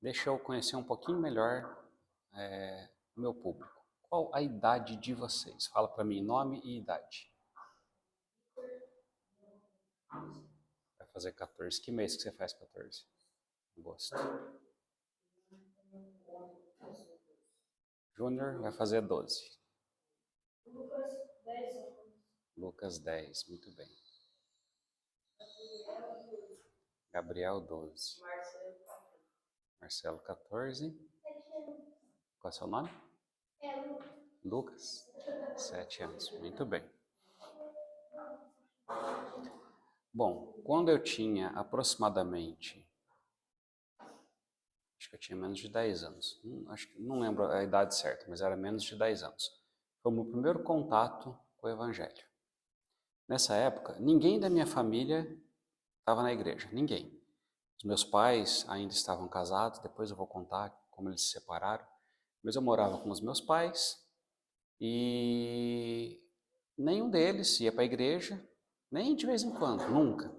Deixa eu conhecer um pouquinho melhor o meu público. Qual a idade de vocês? Fala para mim nome e idade. Vai fazer 14. Que mês que você faz 14? Agosto. Júnior vai fazer 12. Lucas 10, muito bem. Gabriel 12. Marcelo 14. Qual é o seu nome? Lucas. 7 anos, muito bem. Bom, quando eu tinha aproximadamente, acho que eu tinha menos de 10 anos, não lembro a idade certa, mas era menos de 10 anos. Foi o meu primeiro contato com o Evangelho. Nessa época, ninguém da minha família estava na igreja, ninguém. Os meus pais ainda estavam casados, depois eu vou contar como eles se separaram, mas eu morava com os meus pais e nenhum deles ia para a igreja, nem de vez em quando, nunca.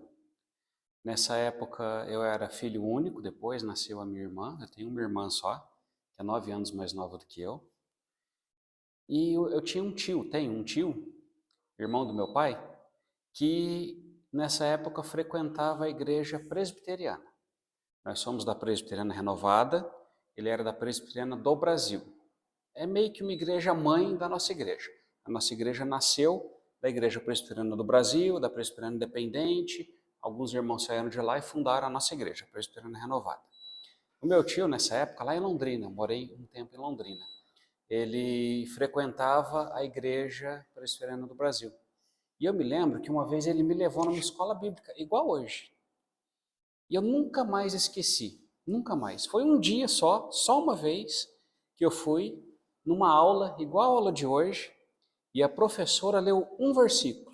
Nessa época eu era filho único, depois nasceu a minha irmã, eu tenho uma irmã só, que é 9 anos mais nova do que eu. E eu tinha um tio, tenho um tio, irmão do meu pai, que nessa época frequentava a igreja presbiteriana. Nós somos da Presbiteriana Renovada, ele era da Presbiteriana do Brasil. É meio que uma igreja mãe da nossa igreja. A nossa igreja nasceu da Igreja Presbiteriana do Brasil, da Presbiteriana Independente. Alguns irmãos saíram de lá e fundaram a nossa igreja, a Presbiteriana Renovada. O meu tio, nessa época, lá em Londrina, morei um tempo em Londrina, ele frequentava a Igreja Presbiteriana do Brasil. E eu me lembro que uma vez ele me levou numa escola bíblica, igual hoje. E eu nunca mais esqueci, nunca mais. Foi um dia só uma vez, que eu fui numa aula, igual a aula de hoje, e a professora leu um versículo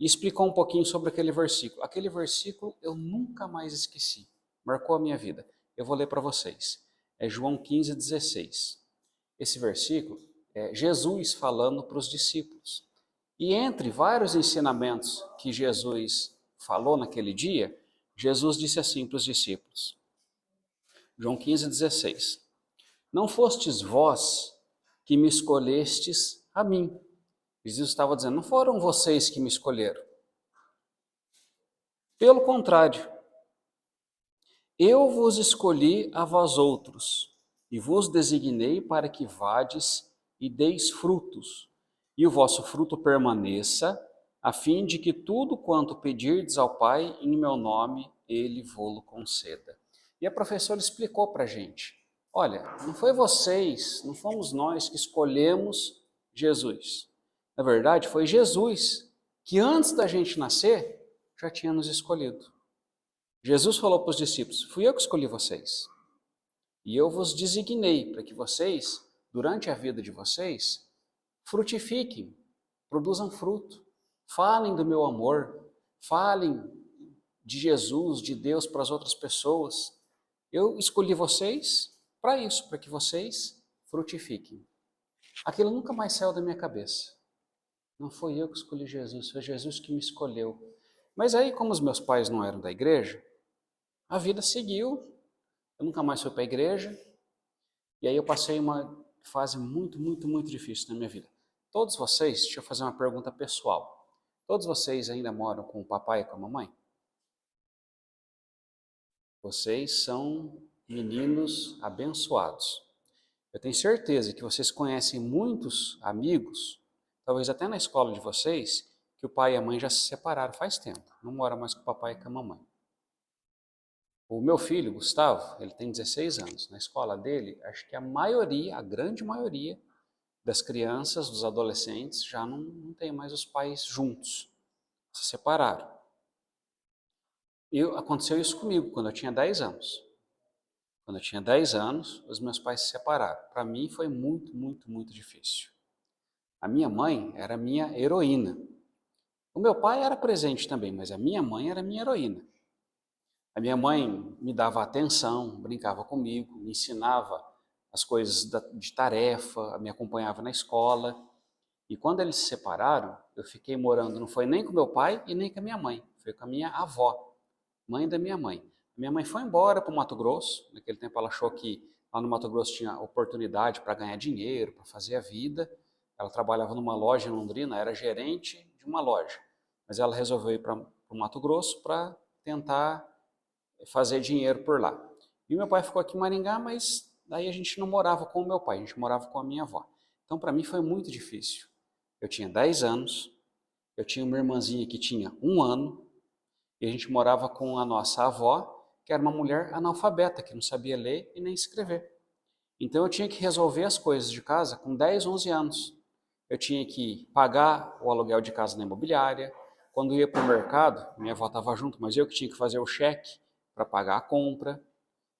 e explicou um pouquinho sobre aquele versículo. Aquele versículo eu nunca mais esqueci, marcou a minha vida. Eu vou ler para vocês. É João 15,16. Esse versículo é Jesus falando para os discípulos. E entre vários ensinamentos que Jesus falou naquele dia, Jesus disse assim para os discípulos. João 15,16. Não fostes vós que me escolhestes a mim. Jesus estava dizendo, não foram vocês que me escolheram. Pelo contrário, eu vos escolhi a vós outros, e vos designei para que vades e deis frutos, e o vosso fruto permaneça, a fim de que tudo quanto pedirdes ao Pai em meu nome, Ele vô-lo conceda. E a professora explicou para a gente, olha, não foi vocês, não fomos nós que escolhemos Jesus. Na verdade, foi Jesus que antes da gente nascer, já tinha nos escolhido. Jesus falou para os discípulos, fui eu que escolhi vocês. E eu vos designei para que vocês, durante a vida de vocês, frutifiquem, produzam fruto, falem do meu amor, falem de Jesus, de Deus para as outras pessoas. Eu escolhi vocês para isso, para que vocês frutifiquem. Aquilo nunca mais saiu da minha cabeça. Não foi eu que escolhi Jesus, foi Jesus que me escolheu. Mas aí, como os meus pais não eram da igreja, a vida seguiu, eu nunca mais fui para a igreja, e aí eu passei uma fase muito difícil na minha vida. Todos vocês, deixa eu fazer uma pergunta pessoal. Todos vocês ainda moram com o papai e com a mamãe? Vocês são meninos abençoados. Eu tenho certeza que vocês conhecem muitos amigos, talvez até na escola de vocês, que o pai e a mãe já se separaram faz tempo, não mora mais com o papai e com a mamãe. O meu filho, Gustavo, ele tem 16 anos. Na escola dele, acho que a maioria, a grande maioria das crianças, dos adolescentes, já não tem mais os pais juntos, se separaram. Aconteceu isso comigo quando eu tinha 10 anos. Quando eu tinha 10 anos, os meus pais se separaram. Para mim foi muito difícil. A minha mãe era a minha heroína. O meu pai era presente também, mas a minha mãe era a minha heroína. A minha mãe me dava atenção, brincava comigo, me ensinava as coisas de tarefa, me acompanhava na escola. E quando eles se separaram, eu fiquei morando, não foi nem com meu pai e nem com a minha mãe, foi com a minha avó, mãe da minha mãe. Minha mãe foi embora para o Mato Grosso. Naquele tempo ela achou que lá no Mato Grosso tinha oportunidade para ganhar dinheiro, para fazer a vida. Ela trabalhava numa loja em Londrina, era gerente de uma loja. Mas ela resolveu ir para o Mato Grosso para tentar fazer dinheiro por lá. E meu pai ficou aqui em Maringá, mas daí a gente não morava com o meu pai, a gente morava com a minha avó. Então para mim foi muito difícil. Eu tinha 10 anos, eu tinha uma irmãzinha que tinha 1 ano, e a gente morava com a nossa avó, que era uma mulher analfabeta, que não sabia ler e nem escrever. Então eu tinha que resolver as coisas de casa com 10, 11 anos. Eu tinha que pagar o aluguel de casa na imobiliária. Quando ia para o mercado, minha avó estava junto, mas eu que tinha que fazer o cheque para pagar a compra.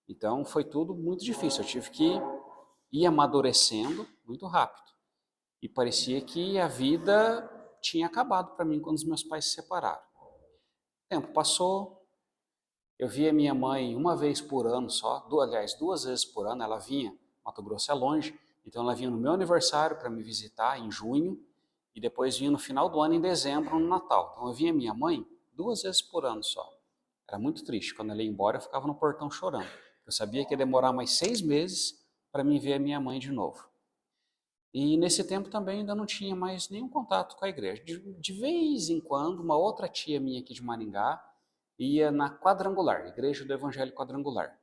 Então foi tudo muito difícil. Eu tive que ir amadurecendo muito rápido. E parecia que a vida tinha acabado para mim quando os meus pais se separaram. O tempo passou, eu via minha mãe uma vez por ano só, aliás, 2 vezes por ano ela vinha. Mato Grosso é longe, então ela vinha no meu aniversário para me visitar em junho e depois vinha no final do ano em dezembro, no Natal. Então eu via minha mãe 2 vezes por ano só. Era muito triste. Quando ela ia embora, eu ficava no portão chorando. Eu sabia que ia demorar mais 6 meses para mim ver a minha mãe de novo. E nesse tempo também ainda não tinha mais nenhum contato com a igreja. De vez em quando, uma outra tia minha aqui de Maringá ia na Quadrangular, Igreja do Evangelho Quadrangular.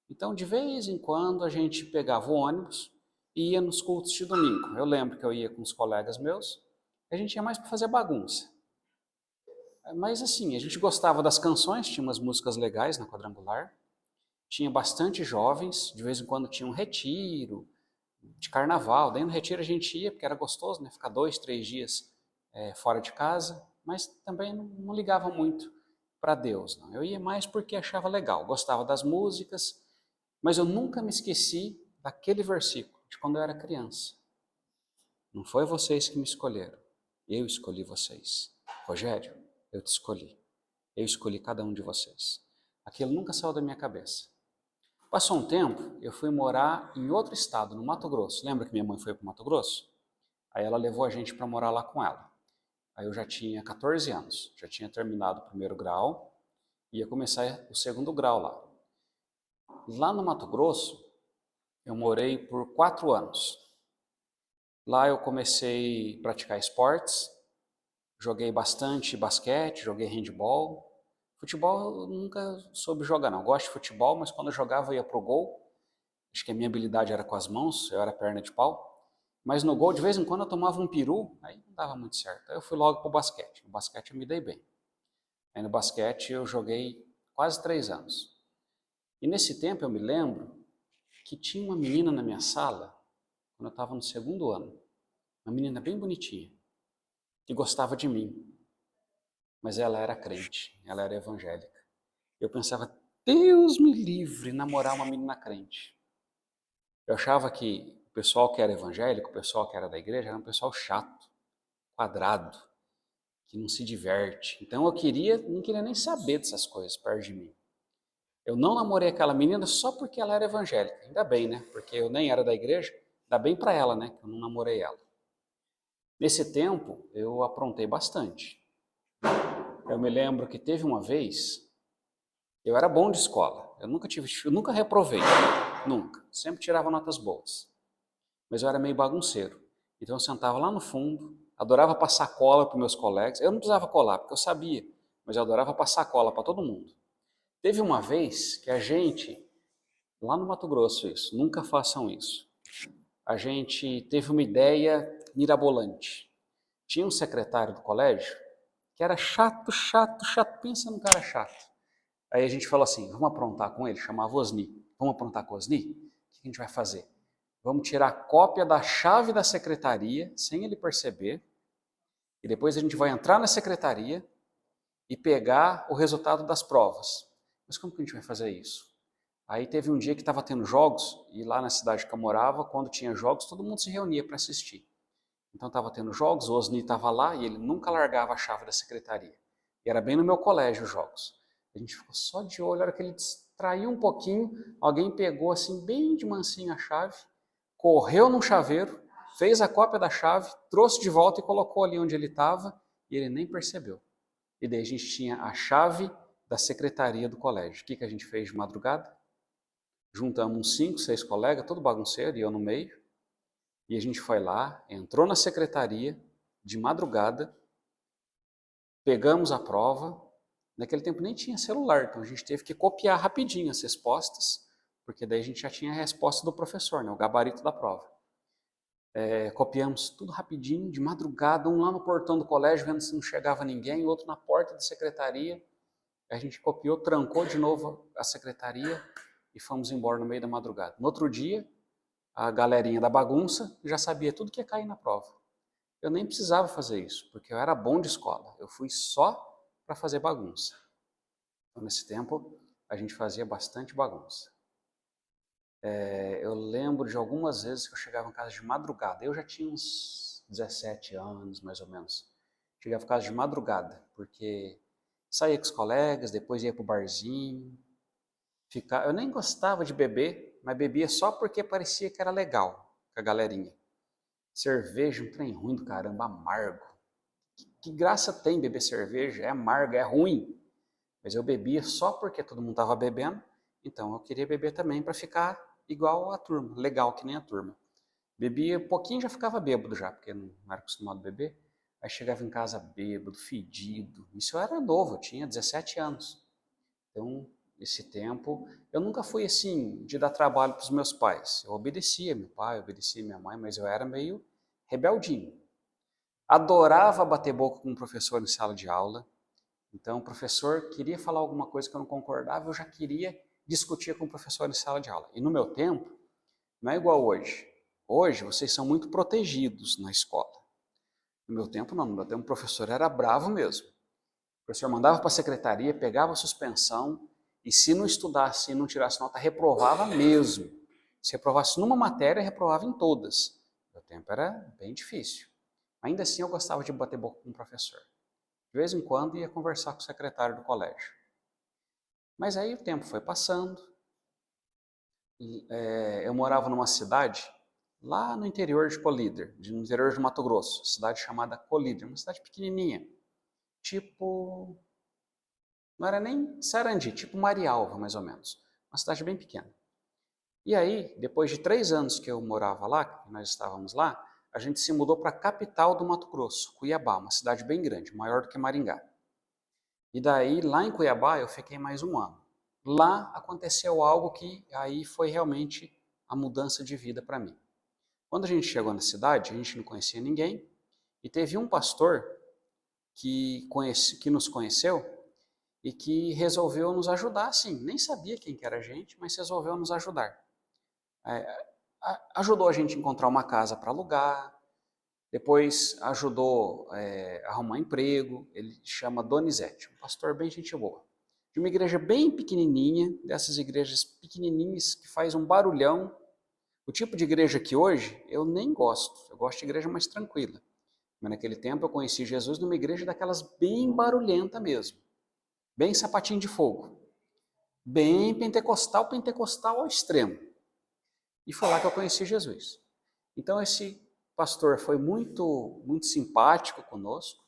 Então, de vez em quando, a gente pegava o ônibus e ia nos cultos de domingo. Eu lembro que eu ia com os colegas meus, a gente ia mais para fazer bagunça. Mas assim, a gente gostava das canções, tinha umas músicas legais na Quadrangular, tinha bastante jovens, de vez em quando tinha um retiro, de carnaval. Daí no retiro a gente ia, porque era gostoso, né? Ficar 2, 3 dias fora de casa, mas também não ligava muito para Deus, não. Eu ia mais porque achava legal, gostava das músicas, mas eu nunca me esqueci daquele versículo de quando eu era criança. Não foi vocês que me escolheram, eu escolhi vocês. Rogério, eu te escolhi. Eu escolhi cada um de vocês. Aquilo nunca saiu da minha cabeça. Passou um tempo, eu fui morar em outro estado, no Mato Grosso. Lembra que minha mãe foi para o Mato Grosso? Aí ela levou a gente para morar lá com ela. Aí eu já tinha 14 anos, já tinha terminado o 1º grau, ia começar o 2º grau lá. Lá no Mato Grosso, eu morei por 4 anos. Lá eu comecei a praticar esportes, joguei bastante basquete, joguei handball. Futebol eu nunca soube jogar não, eu gosto de futebol, mas quando eu jogava eu ia pro gol. Acho que a minha habilidade era com as mãos, eu era perna de pau. Mas no gol, de vez em quando, eu tomava um peru, aí não dava muito certo. Aí eu fui logo pro basquete. No basquete eu me dei bem. Aí no basquete eu joguei quase 3 anos. E nesse tempo eu me lembro que tinha uma menina na minha sala, quando eu estava no 2º ano. Uma menina bem bonitinha, que gostava de mim. Mas ela era crente, ela era evangélica. Eu pensava, Deus me livre namorar uma menina crente. Eu achava que o pessoal que era evangélico, o pessoal que era da igreja, era um pessoal chato, quadrado, que não se diverte. Então eu não queria nem saber dessas coisas perto de mim. Eu não namorei aquela menina só porque ela era evangélica. Ainda bem, né? Porque eu nem era da igreja. Ainda bem para ela, né? Que eu não namorei ela. Nesse tempo, eu aprontei bastante. Eu me lembro que teve uma vez, eu era bom de escola. Eu nunca reprovei. Nunca. Sempre tirava notas boas. Mas eu era meio bagunceiro. Então eu sentava lá no fundo, adorava passar cola para meus colegas. Eu não precisava colar, porque eu sabia, mas eu adorava passar cola para todo mundo. Teve uma vez que a gente, lá no Mato Grosso isso, nunca façam isso. A gente teve uma ideia mirabolante. Tinha um secretário do colégio que era chato, pensa num cara chato. Aí a gente falou assim, vamos aprontar com ele, chamava Osni. Vamos aprontar com o Osni? O que a gente vai fazer? Vamos tirar cópia da chave da secretaria, sem ele perceber, e depois a gente vai entrar na secretaria e pegar o resultado das provas. Mas como que a gente vai fazer isso? Aí teve um dia que estava tendo jogos, e lá na cidade que eu morava, quando tinha jogos, todo mundo se reunia para assistir. Então estava tendo jogos, o Osni estava lá e ele nunca largava a chave da secretaria. E era bem no meu colégio os jogos. A gente ficou só de olho, a hora que ele distraiu um pouquinho, alguém pegou assim bem de mansinho a chave, correu num chaveiro, fez a cópia da chave, trouxe de volta e colocou ali onde ele estava, e ele nem percebeu. E daí a gente tinha a chave da secretaria do colégio. O que a gente fez de madrugada? Juntamos uns 5, 6 colegas, todo bagunceiro, e eu no meio. E a gente foi lá, entrou na secretaria, de madrugada, pegamos a prova. Naquele tempo nem tinha celular, então a gente teve que copiar rapidinho as respostas, porque daí a gente já tinha a resposta do professor, né, o gabarito da prova. Copiamos tudo rapidinho, de madrugada, um lá no portão do colégio, vendo se não chegava ninguém, outro na porta da secretaria. A gente copiou, trancou de novo a secretaria e fomos embora no meio da madrugada. No outro dia, a galerinha da bagunça já sabia tudo que ia cair na prova. Eu nem precisava fazer isso, porque eu era bom de escola. Eu fui só para fazer bagunça. Então, nesse tempo, a gente fazia bastante bagunça. Eu lembro de algumas vezes que eu chegava em casa de madrugada. Eu já tinha uns 17 anos, mais ou menos. Chegava em casa de madrugada, porque saía com os colegas, depois ia para o barzinho. Eu nem gostava de beber, mas bebia só porque parecia que era legal com a galerinha. Cerveja, um trem ruim do caramba, amargo. Que graça tem beber cerveja? É amargo, é ruim. Mas eu bebia só porque todo mundo estava bebendo, então eu queria beber também para ficar igual a turma, legal que nem a turma. Bebia um pouquinho, já ficava bêbado já, porque não era acostumado a beber. Aí chegava em casa bêbado, fedido. Isso eu era novo, eu tinha 17 anos. Então, esse tempo, eu nunca fui assim, de dar trabalho para os meus pais. Eu obedecia meu pai, obedecia minha mãe, mas eu era meio rebeldinho. Adorava bater boca com o professor em sala de aula. Então, o professor queria falar alguma coisa que eu não concordava, eu já queria discutir com o professor em sala de aula. E no meu tempo, não é igual hoje. Hoje, vocês são muito protegidos na escola. No meu tempo, não. No meu tempo, o professor era bravo mesmo. O professor mandava para a secretaria, pegava a suspensão, e se não estudasse e não tirasse nota, reprovava mesmo. Se reprovasse numa matéria, reprovava em todas. No meu tempo era bem difícil. Ainda assim, eu gostava de bater boca com o professor. De vez em quando ia conversar com o secretário do colégio. Mas aí o tempo foi passando. Eu morava numa cidade lá no interior de Colíder, no interior de Mato Grosso, cidade chamada Colíder, uma cidade pequenininha, tipo, não era nem Sarandi, tipo Marialva mais ou menos, uma cidade bem pequena. E aí, depois de 3 anos que eu morava lá, que nós estávamos lá, a gente se mudou para a capital do Mato Grosso, Cuiabá, uma cidade bem grande, maior do que Maringá. E daí, lá em Cuiabá, eu fiquei mais 1 ano. Lá aconteceu algo que aí foi realmente a mudança de vida para mim. Quando a gente chegou na cidade, a gente não conhecia ninguém, e teve um pastor que nos conheceu e que resolveu nos ajudar, sim, nem sabia quem que era a gente, mas resolveu nos ajudar. Ajudou a gente a encontrar uma casa para alugar, depois ajudou a arrumar emprego. Ele chama Donizete, um pastor bem gente boa. De uma igreja bem pequenininha, dessas igrejas pequenininhas que faz um barulhão. O tipo de igreja que hoje eu nem gosto, eu gosto de igreja mais tranquila. Mas naquele tempo eu conheci Jesus numa igreja daquelas bem barulhenta mesmo, bem sapatinho de fogo, bem pentecostal, pentecostal ao extremo. E foi lá que eu conheci Jesus. Então esse pastor foi muito, muito simpático conosco.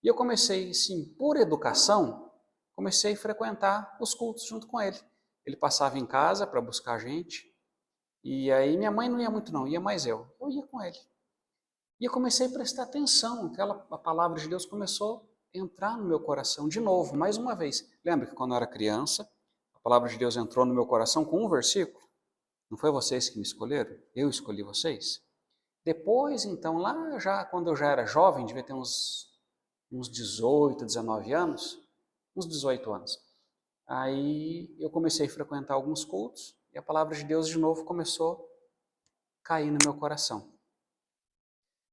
E eu comecei, sim, por educação, comecei a frequentar os cultos junto com ele. Ele passava em casa para buscar a gente. E aí minha mãe não ia muito não, ia mais eu. Eu ia com ele. E eu comecei a prestar atenção. A palavra de Deus começou a entrar no meu coração de novo, mais uma vez. Lembra que quando eu era criança, a palavra de Deus entrou no meu coração com um versículo? Não foi vocês que me escolheram? Eu escolhi vocês? Depois, então, lá já quando eu já era jovem, devia ter uns 18, 19 anos, uns 18 anos. Aí eu comecei a frequentar alguns cultos e a palavra de Deus de novo começou a cair no meu coração.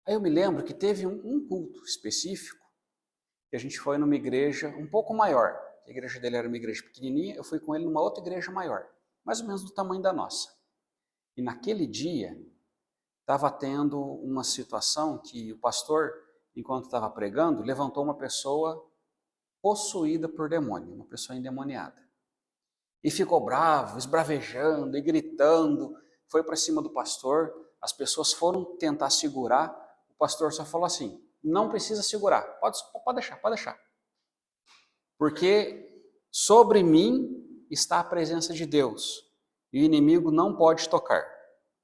Aí eu me lembro que teve um culto específico que a gente foi numa igreja um pouco maior. A igreja dele era uma igreja pequenininha, eu fui com ele numa outra igreja maior, mais ou menos do tamanho da nossa. E naquele dia estava tendo uma situação que o pastor, enquanto estava pregando, levantou uma pessoa possuída por demônio, uma pessoa endemoniada. E ficou bravo, esbravejando e gritando, foi para cima do pastor, as pessoas foram tentar segurar, o pastor só falou assim, não precisa segurar, pode deixar. Porque Sobre mim está a presença de Deus, e o inimigo não pode tocar.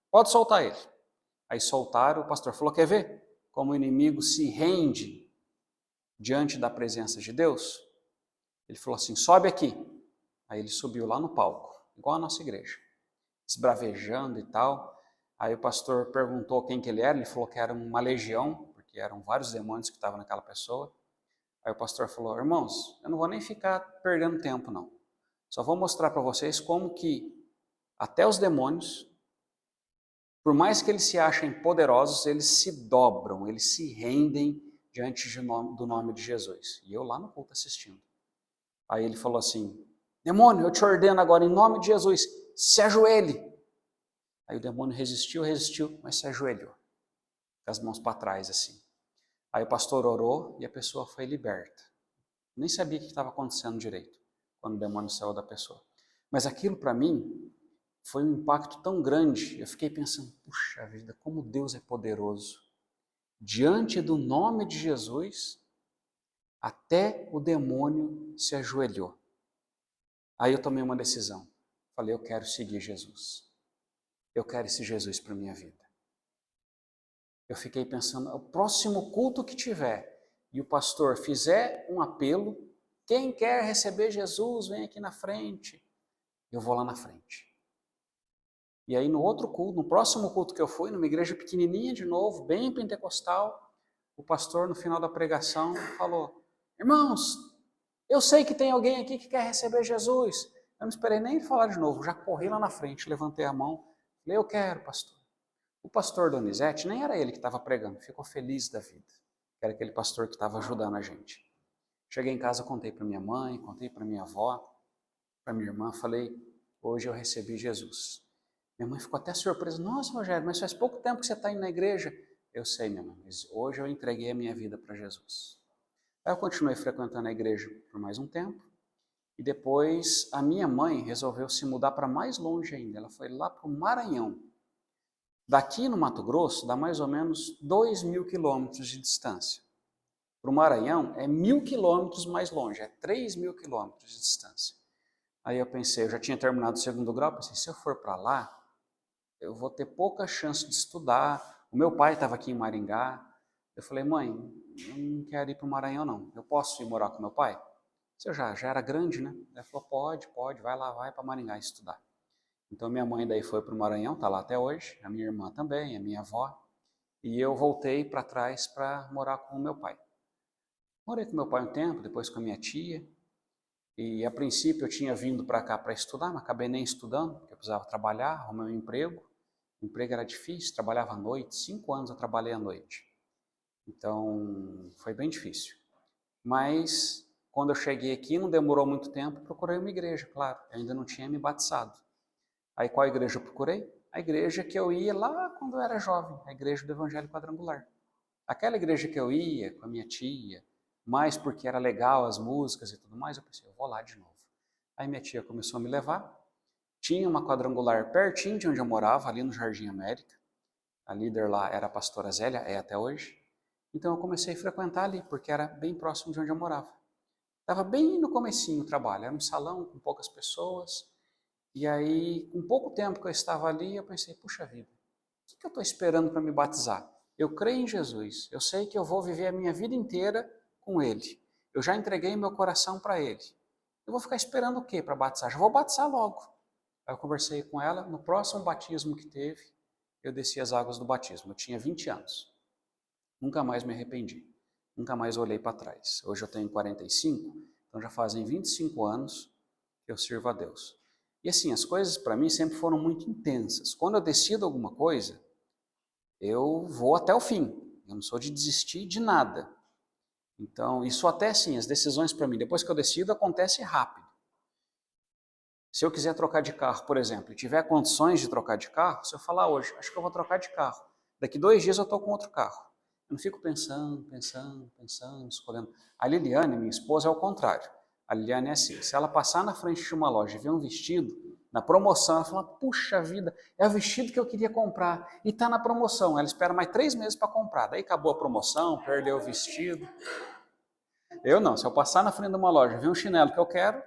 Pode soltar ele. Aí soltaram, o pastor falou, quer ver como o inimigo se rende diante da presença de Deus? Ele falou assim, sobe aqui. Aí ele subiu lá no palco, igual a nossa igreja, esbravejando e tal. Aí o pastor perguntou quem que ele era, ele falou que era uma legião, porque eram vários demônios que estavam naquela pessoa. Aí o pastor falou, irmãos, eu não vou nem ficar perdendo tempo não. Só vou mostrar para vocês como que até os demônios, por mais que eles se achem poderosos, eles se dobram, eles se rendem diante do nome de Jesus. E eu lá no culto assistindo. Aí ele falou assim, demônio, eu te ordeno agora em nome de Jesus, se ajoelhe. Aí o demônio resistiu, mas se ajoelhou, com as mãos para trás assim. Aí o pastor orou e a pessoa foi liberta. Nem sabia o que estava acontecendo direito, quando o demônio saiu da pessoa. Mas aquilo para mim foi um impacto tão grande, eu fiquei pensando, puxa vida, como Deus é poderoso. Diante do nome de Jesus, até o demônio se ajoelhou. Aí eu tomei uma decisão. Falei, eu quero seguir Jesus. Eu quero esse Jesus para a minha vida. Eu fiquei pensando, o próximo culto que tiver, e o pastor fizer um apelo, quem quer receber Jesus, vem aqui na frente. Eu vou lá na frente. E aí no outro culto, no próximo culto que eu fui, numa igreja pequenininha de novo, bem pentecostal, o pastor no final da pregação falou, irmãos, eu sei que tem alguém aqui que quer receber Jesus. Eu não esperei nem ele falar de novo, já corri lá na frente, levantei a mão, falei, eu quero, pastor. O pastor Donizete, nem era ele que estava pregando, ficou feliz da vida. Era aquele pastor que estava ajudando a gente. Cheguei em casa, contei para minha mãe, contei para minha avó, para minha irmã, falei, hoje eu recebi Jesus. Minha mãe ficou até surpresa, nossa Rogério, mas faz pouco tempo que você está indo na igreja. Eu sei, minha mãe, mas hoje eu entreguei a minha vida para Jesus. Aí eu continuei frequentando a igreja por mais um tempo, e depois a minha mãe resolveu se mudar para mais longe ainda, ela foi lá para o Maranhão. Daqui no Mato Grosso dá mais ou menos 2.000 quilômetros de distância. Para o Maranhão é 1.000 quilômetros mais longe, é 3.000 quilômetros de distância. Aí eu pensei, eu já tinha terminado o segundo grau, pensei, se eu for para lá, eu vou ter pouca chance de estudar. O meu pai estava aqui em Maringá. Eu falei, mãe, eu não quero ir para o Maranhão não, eu posso ir morar com meu pai? Eu já era grande, né? Ela falou, pode, vai lá, vai para Maringá estudar. Então minha mãe daí foi para o Maranhão, está lá até hoje, a minha irmã também, a minha avó, e eu voltei para trás para morar com o meu pai. Morei com meu pai um tempo, depois com a minha tia, e a princípio eu tinha vindo para cá para estudar, mas acabei nem estudando, porque eu precisava trabalhar, arrumar um emprego. O emprego era difícil, trabalhava à noite, 5 anos eu trabalhei à noite. Então foi bem difícil. Mas quando eu cheguei aqui, não demorou muito tempo, procurei uma igreja, claro, eu ainda não tinha me batizado. Aí qual igreja eu procurei? A igreja que eu ia lá quando eu era jovem, a igreja do Evangelho Quadrangular. Aquela igreja que eu ia com a minha tia, mais porque era legal as músicas e tudo mais, eu pensei, eu vou lá de novo. Aí minha tia começou a me levar, tinha uma quadrangular pertinho de onde eu morava, ali no Jardim América. A líder lá era a pastora Zélia, é até hoje. Então eu comecei a frequentar ali, porque era bem próximo de onde eu morava. Estava bem no comecinho o trabalho, era um salão com poucas pessoas. E aí, com pouco tempo que eu estava ali, eu pensei, puxa vida, o que eu estou esperando para me batizar? Eu creio em Jesus, eu sei que eu vou viver a minha vida inteira com Ele. Eu já entreguei meu coração para Ele. Eu vou ficar esperando o quê para batizar? Já vou batizar logo. Aí eu conversei com ela, no próximo batismo que teve, eu desci as águas do batismo. Eu tinha 20 anos. Nunca mais me arrependi. Nunca mais olhei para trás. Hoje eu tenho 45, então já fazem 25 anos que eu sirvo a Deus. E assim, as coisas para mim sempre foram muito intensas. Quando eu decido alguma coisa, eu vou até o fim. Eu não sou de desistir de nada. Então, isso até assim, as decisões para mim, depois que eu decido, acontece rápido. Se eu quiser trocar de carro, por exemplo, e tiver condições de trocar de carro, se eu falar hoje, acho que eu vou trocar de carro. Daqui 2 dias eu estou com outro carro. Eu não fico pensando, escolhendo. A Liliane, minha esposa, é o contrário. A Liliane é assim, se ela passar na frente de uma loja e ver um vestido, na promoção, ela fala, puxa vida, é o vestido que eu queria comprar e está na promoção. Ela espera mais 3 meses para comprar, daí acabou a promoção, perdeu o vestido. Eu não, se eu passar na frente de uma loja e ver um chinelo que eu quero,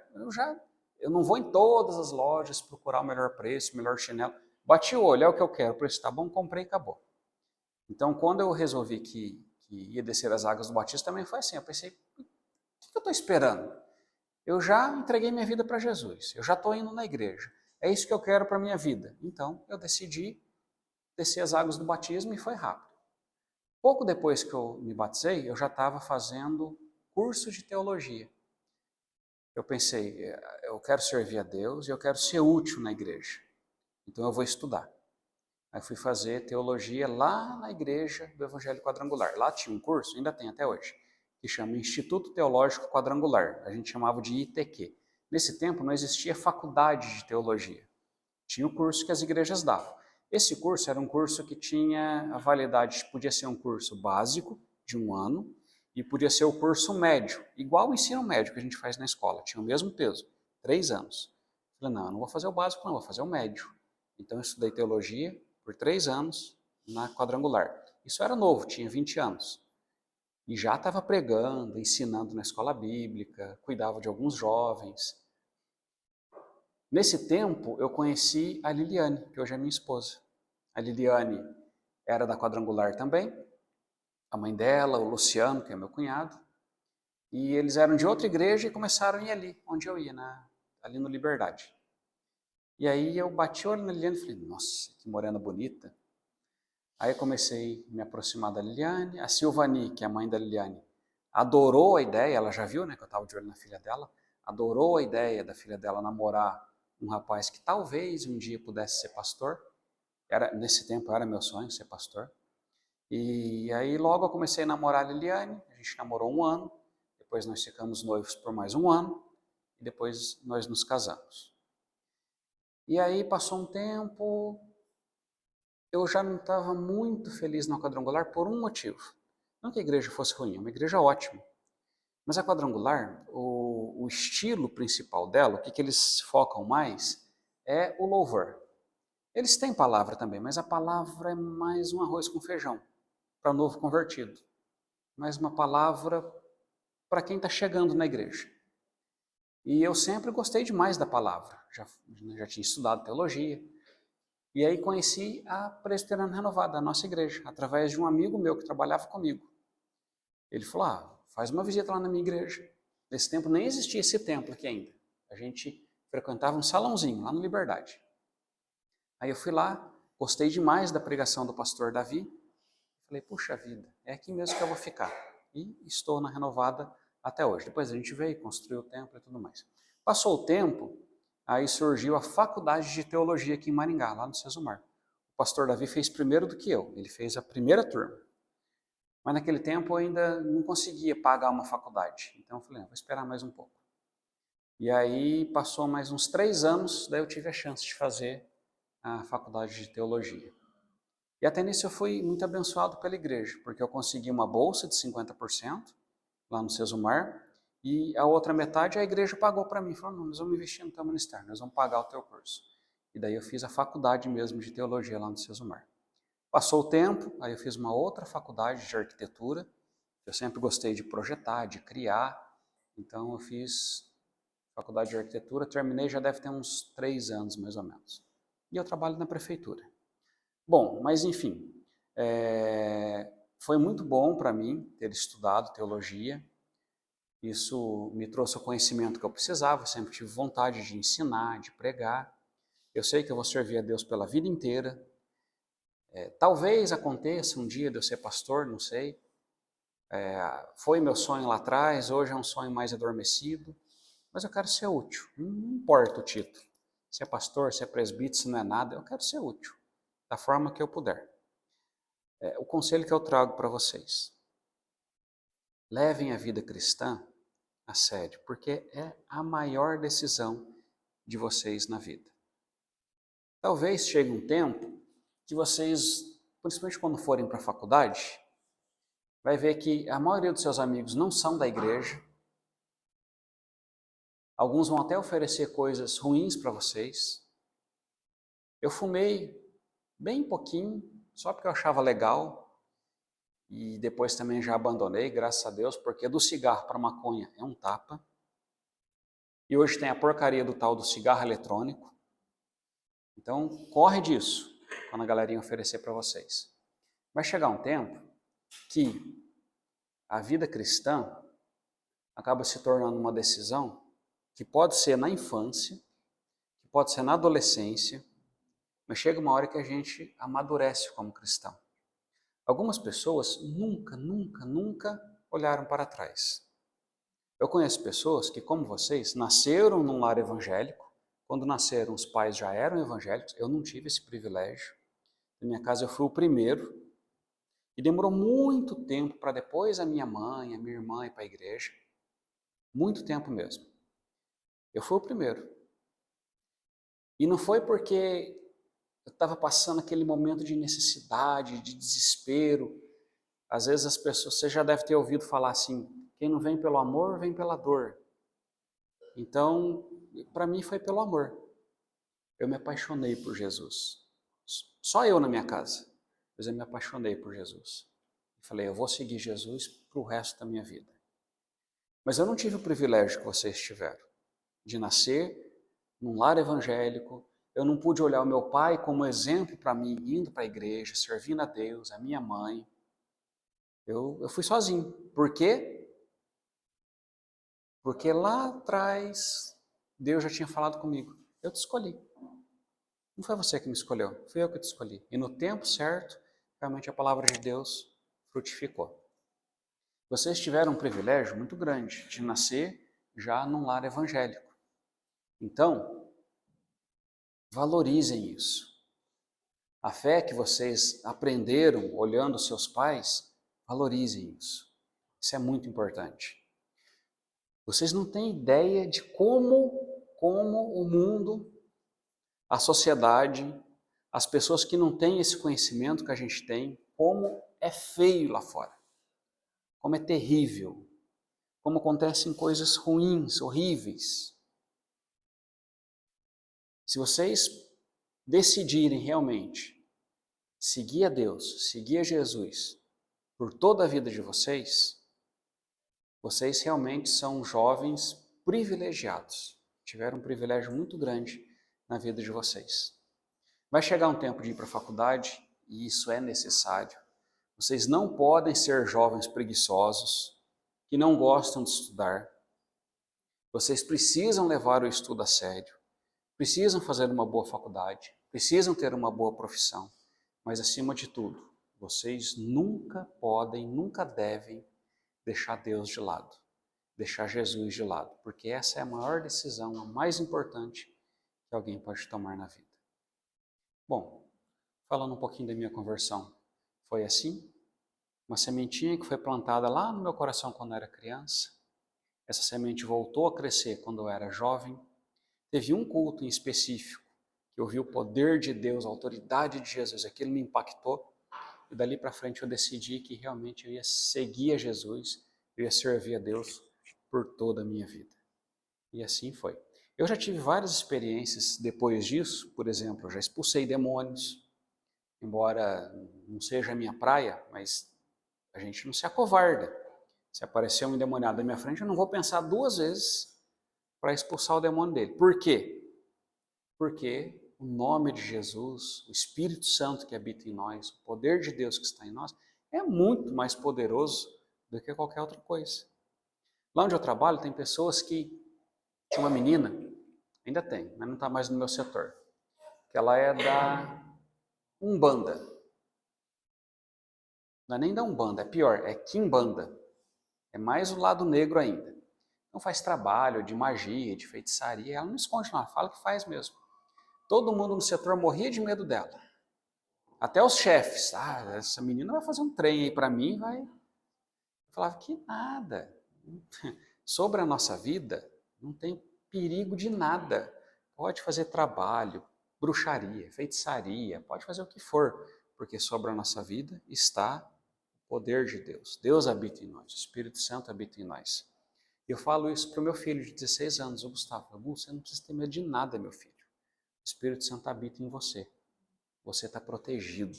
eu não vou em todas as lojas procurar o melhor preço, o melhor chinelo. Bati o olho, é o que eu quero, o preço tá bom, comprei e acabou. Então, quando eu resolvi que ia descer as águas do batismo, também foi assim, eu pensei, o que eu estou esperando? Eu já entreguei minha vida para Jesus, eu já estou indo na igreja, é isso que eu quero para a minha vida. Então, eu decidi descer as águas do batismo e foi rápido. Pouco depois que eu me batizei, eu já estava fazendo curso de teologia. Eu pensei, eu quero servir a Deus e eu quero ser útil na igreja. Então eu vou estudar. Aí fui fazer teologia lá na igreja do Evangelho Quadrangular. Lá tinha um curso, ainda tem até hoje, que chama Instituto Teológico Quadrangular. A gente chamava de ITQ. Nesse tempo não existia faculdade de teologia. Tinha o curso que as igrejas davam. Esse curso era um curso que tinha a validade, podia ser um curso básico, de 1 ano, e podia ser o curso médio, igual o ensino médio que a gente faz na escola, tinha o mesmo peso, 3 anos. Falei, não, eu não vou fazer o básico não, vou fazer o médio. Então eu estudei teologia por 3 anos na Quadrangular. Isso era novo, tinha 20 anos. E já estava pregando, ensinando na escola bíblica, cuidava de alguns jovens. Nesse tempo, eu conheci a Liliane, que hoje é minha esposa. A Liliane era da Quadrangular também, a mãe dela, o Luciano, que é meu cunhado, e eles eram de outra igreja e começaram a ir ali, onde eu ia, ali no Liberdade. E aí eu bati o olho na Liliane e falei, nossa, que morena bonita. Aí comecei a me aproximar da Liliane, a Silvani, que é a mãe da Liliane, adorou a ideia, ela já viu, né, que eu estava de olho na filha dela, adorou a ideia da filha dela namorar um rapaz que talvez um dia pudesse ser pastor. Nesse tempo era meu sonho ser pastor. E aí logo eu comecei a namorar a Liliane, a gente namorou 1 ano, depois nós ficamos noivos por mais 1 ano, e depois nós nos casamos. E aí passou um tempo, eu já não estava muito feliz na Quadrangular por um motivo. Não que a igreja fosse ruim, é uma igreja ótima. Mas a Quadrangular, o estilo principal dela, o que eles focam mais, é o louvor. Eles têm palavra também, mas a palavra é mais um arroz com feijão, para novo convertido. Mais uma palavra para quem está chegando na igreja. E eu sempre gostei demais da palavra, já tinha estudado teologia. E aí conheci a Presbiteriana Renovada, a nossa igreja, através de um amigo meu que trabalhava comigo. Ele falou, faz uma visita lá na minha igreja. Nesse tempo nem existia esse templo aqui ainda. A gente frequentava um salãozinho lá no Liberdade. Aí eu fui lá, gostei demais da pregação do pastor Davi. Falei, puxa vida, é aqui mesmo que eu vou ficar. E estou na Renovada até hoje. Depois a gente veio, construiu o templo e tudo mais. Passou o tempo, aí surgiu a faculdade de teologia aqui em Maringá, lá no Sesumar. O pastor Davi fez primeiro do que eu, ele fez a primeira turma. Mas naquele tempo eu ainda não conseguia pagar uma faculdade. Então eu falei, vou esperar mais um pouco. E aí passou mais uns 3 anos, daí eu tive a chance de fazer a faculdade de teologia. E até nisso eu fui muito abençoado pela igreja, porque eu consegui uma bolsa de 50% lá no Sesumar, e a outra metade a igreja pagou para mim. Falou, não, nós vamos investir no teu ministério, nós vamos pagar o teu curso. E daí eu fiz a faculdade mesmo de teologia lá no Sesumar. Passou o tempo, aí eu fiz uma outra faculdade de arquitetura. Eu sempre gostei de projetar, de criar. Então eu fiz faculdade de arquitetura, terminei já deve ter uns 3 anos mais ou menos. E eu trabalho na prefeitura. Bom, mas enfim, foi muito bom para mim ter estudado teologia. Isso me trouxe o conhecimento que eu precisava, eu sempre tive vontade de ensinar, de pregar. Eu sei que eu vou servir a Deus pela vida inteira. Talvez aconteça um dia de eu ser pastor, não sei. Foi meu sonho lá atrás, hoje é um sonho mais adormecido. Mas eu quero ser útil, não importa o título. Se é pastor, se é presbítero, se não é nada, eu quero ser útil, da forma que eu puder. O conselho que eu trago para vocês: levem a vida cristã a sério, porque é a maior decisão de vocês na vida. Talvez chegue um tempo que vocês, principalmente quando forem para a faculdade, vai ver que a maioria dos seus amigos não são da igreja. Alguns vão até oferecer coisas ruins para vocês. Eu fumei bem pouquinho, só porque eu achava legal. E depois também já abandonei, graças a Deus, porque do cigarro para maconha é um tapa. E hoje tem a porcaria do tal do cigarro eletrônico. Então, corre disso, quando a galerinha oferecer para vocês. Vai chegar um tempo que a vida cristã acaba se tornando uma decisão que pode ser na infância, que pode ser na adolescência, mas chega uma hora que a gente amadurece como cristão. Algumas pessoas nunca olharam para trás. Eu conheço pessoas que, como vocês, nasceram num lar evangélico. Quando nasceram, os pais já eram evangélicos. Eu não tive esse privilégio. Na minha casa, eu fui o primeiro. E demorou muito tempo para depois a minha mãe, a minha irmã ir para a igreja. Muito tempo mesmo. Eu fui o primeiro. E não foi porque eu estava passando aquele momento de necessidade, de desespero. Às vezes as pessoas, você já deve ter ouvido falar assim, quem não vem pelo amor, vem pela dor. Então, para mim foi pelo amor. Eu me apaixonei por Jesus. Só eu na minha casa, mas eu me apaixonei por Jesus. Falei, eu vou seguir Jesus para o resto da minha vida. Mas eu não tive o privilégio que vocês tiveram, de nascer num lar evangélico. Eu não pude olhar o meu pai como exemplo para mim, indo para a igreja, servindo a Deus, a minha mãe. Eu fui sozinho. Por quê? Porque lá atrás, Deus já tinha falado comigo. Eu te escolhi. Não foi você que me escolheu, fui eu que te escolhi. E no tempo certo, realmente a palavra de Deus frutificou. Vocês tiveram um privilégio muito grande de nascer já num lar evangélico. Então, valorizem isso. A fé que vocês aprenderam olhando seus pais, valorizem isso. Isso é muito importante. Vocês não têm ideia de como o mundo, a sociedade, as pessoas que não têm esse conhecimento que a gente tem, como é feio lá fora, como é terrível, como acontecem coisas ruins, horríveis. Se vocês decidirem realmente seguir a Deus, seguir a Jesus por toda a vida de vocês, vocês realmente são jovens privilegiados. Tiveram um privilégio muito grande na vida de vocês. Vai chegar um tempo de ir para a faculdade, e isso é necessário. Vocês não podem ser jovens preguiçosos, que não gostam de estudar. Vocês precisam levar o estudo a sério, precisam fazer uma boa faculdade, precisam ter uma boa profissão, mas acima de tudo, vocês nunca podem, nunca devem deixar Deus de lado, deixar Jesus de lado, porque essa é a maior decisão, a mais importante que alguém pode tomar na vida. Bom, falando um pouquinho da minha conversão, foi assim, uma sementinha que foi plantada lá no meu coração quando eu era criança. Essa semente voltou a crescer quando eu era jovem. Teve um culto em específico que eu vi o poder de Deus, a autoridade de Jesus, aquilo me impactou. E dali para frente eu decidi que realmente eu ia seguir a Jesus, eu ia servir a Deus por toda a minha vida. E assim foi. Eu já tive várias experiências depois disso, por exemplo, eu já expulsei demônios, embora não seja a minha praia, mas a gente não se acovarda. Se aparecer um endemoniado na minha frente, eu não vou pensar duas vezes para expulsar o demônio dele. Por quê? Porque o nome de Jesus, o Espírito Santo que habita em nós, o poder de Deus que está em nós, é muito mais poderoso do que qualquer outra coisa. Lá onde eu trabalho, tem pessoas que... Tinha uma menina, ainda tem, mas não está mais no meu setor, que ela é da Umbanda. Não é nem da Umbanda, é pior, é Quimbanda. É mais o lado negro ainda. Então faz trabalho de magia, de feitiçaria, ela não esconde não, ela fala que faz mesmo. Todo mundo no setor morria de medo dela. Até os chefes, essa menina vai fazer um trem aí para mim, vai... Eu falava que nada. Sobre a nossa vida, não tem perigo de nada. Pode fazer trabalho, bruxaria, feitiçaria, pode fazer o que for, porque sobre a nossa vida está o poder de Deus. Deus habita em nós, o Espírito Santo habita em nós. Eu falo isso para o meu filho de 16 anos, o Gustavo. Você não precisa ter medo de nada, meu filho. O Espírito Santo habita em você. Você está protegido.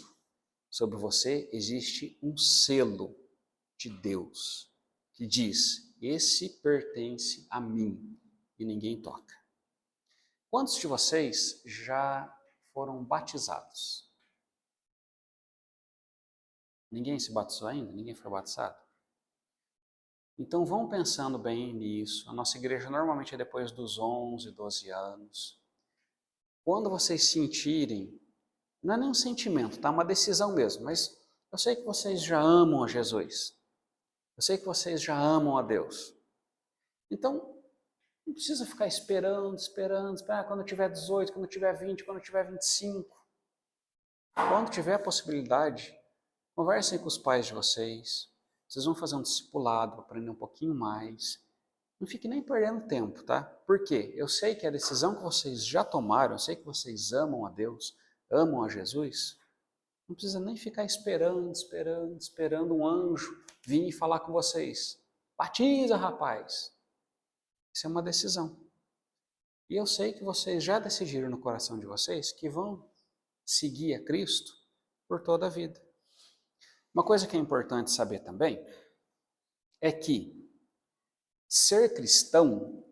sobre você existe um selo de Deus que diz: esse pertence a mim e ninguém toca. Quantos de vocês já foram batizados? Ninguém se batizou ainda? Ninguém foi batizado? Então vão pensando bem nisso. A nossa igreja normalmente é depois dos 11, 12 anos. Quando vocês sentirem, não é nem um sentimento, tá? É uma decisão mesmo, mas eu sei que vocês já amam a Jesus. Eu sei que vocês já amam a Deus. Então, não precisa ficar esperando, quando eu tiver 18, quando eu tiver 20, quando eu tiver 25. Quando tiver a possibilidade, conversem com os pais de vocês. Vocês vão fazer um discipulado, aprender um pouquinho mais. Não fique nem perdendo tempo, tá? Por quê? Eu sei que a decisão que vocês já tomaram, eu sei que vocês amam a Deus, amam a Jesus. Não precisa nem ficar esperando um anjo vir falar com vocês. Batiza, rapaz! Isso é uma decisão. E eu sei que vocês já decidiram no coração de vocês que vão seguir a Cristo por toda a vida. Uma coisa que é importante saber também é que ser cristão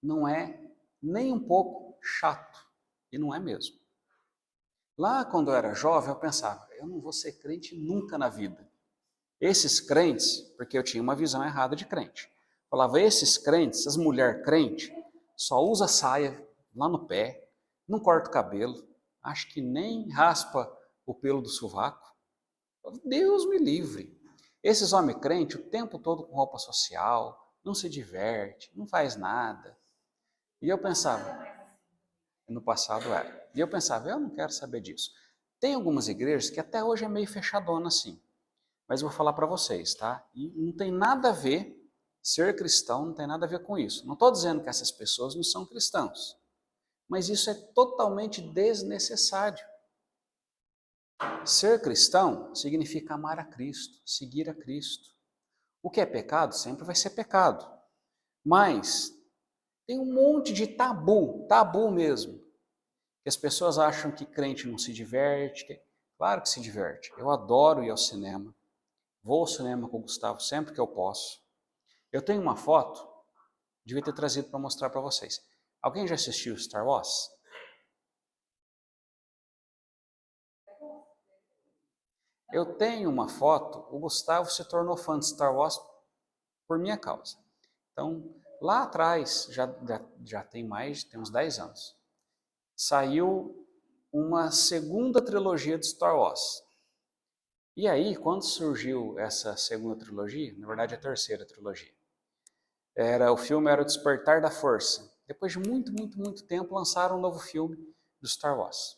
não é nem um pouco chato, e não é mesmo. Lá quando eu era jovem eu pensava, eu não vou ser crente nunca na vida. Esses crentes, porque eu tinha uma visão errada de crente, falava, esses crentes, as mulheres crentes, só usa saia lá no pé, não corta o cabelo, acho que nem raspa o pelo do sovaco. Deus me livre. Esses homens crentes o tempo todo com roupa social, não se diverte, não faz nada. E eu pensava, no passado era, e eu pensava, eu não quero saber disso. Tem algumas igrejas que até hoje é meio fechadona assim, mas eu vou falar para vocês, tá? E não tem nada a ver, ser cristão não tem nada a ver com isso. Não estou dizendo que essas pessoas não são cristãos, mas isso é totalmente desnecessário. Ser cristão significa amar a Cristo, seguir a Cristo. O que é pecado sempre vai ser pecado. Mas tem um monte de tabu mesmo. Que as pessoas acham que crente não se diverte. Claro que se diverte. Eu adoro ir ao cinema. Vou ao cinema com o Gustavo sempre que eu posso. Eu tenho uma foto, devia ter trazido para mostrar para vocês. Alguém já assistiu Star Wars? Eu tenho uma foto, o Gustavo se tornou fã de Star Wars por minha causa. Então, lá atrás, já tem uns 10 anos, saiu uma segunda trilogia de Star Wars. E aí, quando surgiu essa segunda trilogia, na verdade a terceira trilogia, o filme era O Despertar da Força. Depois de muito tempo, lançaram um novo filme do Star Wars.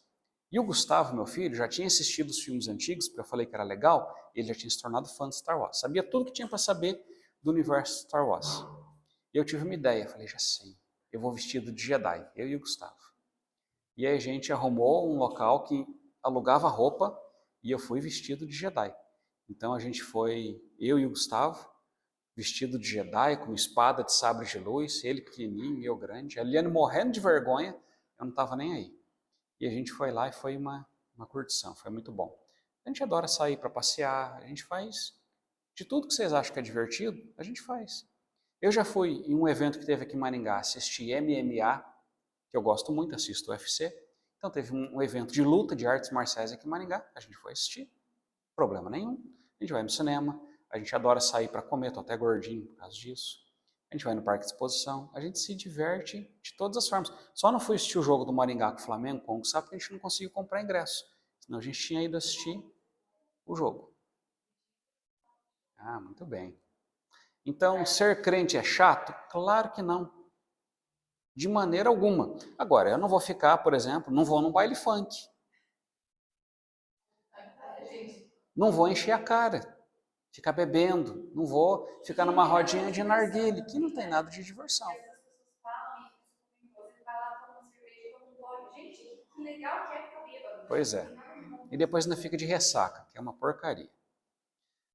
E o Gustavo, meu filho, já tinha assistido os filmes antigos, porque eu falei que era legal, ele já tinha se tornado fã de Star Wars. Sabia tudo que tinha para saber do universo Star Wars. E eu tive uma ideia, falei, já sei, eu vou vestido de Jedi, eu e o Gustavo. E aí a gente arrumou um local que alugava roupa e eu fui vestido de Jedi. Então a gente foi, eu e o Gustavo, vestido de Jedi, com uma espada de sabre de luz, ele pequenininho e eu grande, a Eliane morrendo de vergonha, eu não estava nem aí. E a gente foi lá e foi uma curtição, foi muito bom. A gente adora sair para passear, a gente faz de tudo que vocês acham que é divertido, a gente faz. Eu já fui em um evento que teve aqui em Maringá, assisti MMA, que eu gosto muito, assisto UFC. Então teve um evento de luta, de artes marciais aqui em Maringá, a gente foi assistir, problema nenhum. A gente vai no cinema, a gente adora sair para comer, tô até gordinho por causa disso. A gente vai no parque de exposição, a gente se diverte de todas as formas. Só não fui assistir o jogo do Maringá com o Flamengo, com o Gustavo, porque a gente não conseguiu comprar ingresso. Senão a gente tinha ido assistir o jogo. Ah, muito bem. Então, ser crente é chato? Claro que não. De maneira alguma. Agora, eu não vou ficar, por exemplo, não vou num baile funk. Não vou encher a cara, ficar bebendo. Não vou ficar numa rodinha de narguile, que não tem nada de diversão. Pois é. E depois ainda fica de ressaca, que é uma porcaria.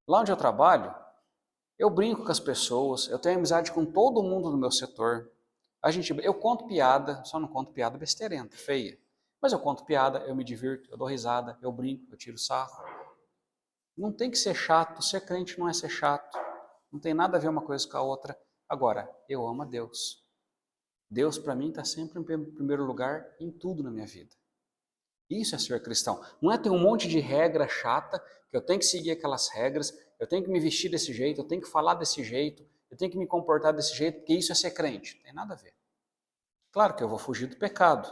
Lá onde eu trabalho, eu brinco com as pessoas, eu tenho amizade com todo mundo no meu setor. Eu conto piada, só não conto piada besteirenta, feia. Mas eu conto piada, eu me divirto, eu dou risada, eu brinco, eu tiro sarro. Não tem que ser chato, ser crente não é ser chato. Não tem nada a ver uma coisa com a outra. Agora, eu amo a Deus. Deus para mim está sempre em primeiro lugar em tudo na minha vida. Isso é ser cristão. Não é ter um monte de regra chata, que eu tenho que seguir aquelas regras, eu tenho que me vestir desse jeito, eu tenho que falar desse jeito, eu tenho que me comportar desse jeito, porque isso é ser crente. Não tem nada a ver. Claro que eu vou fugir do pecado,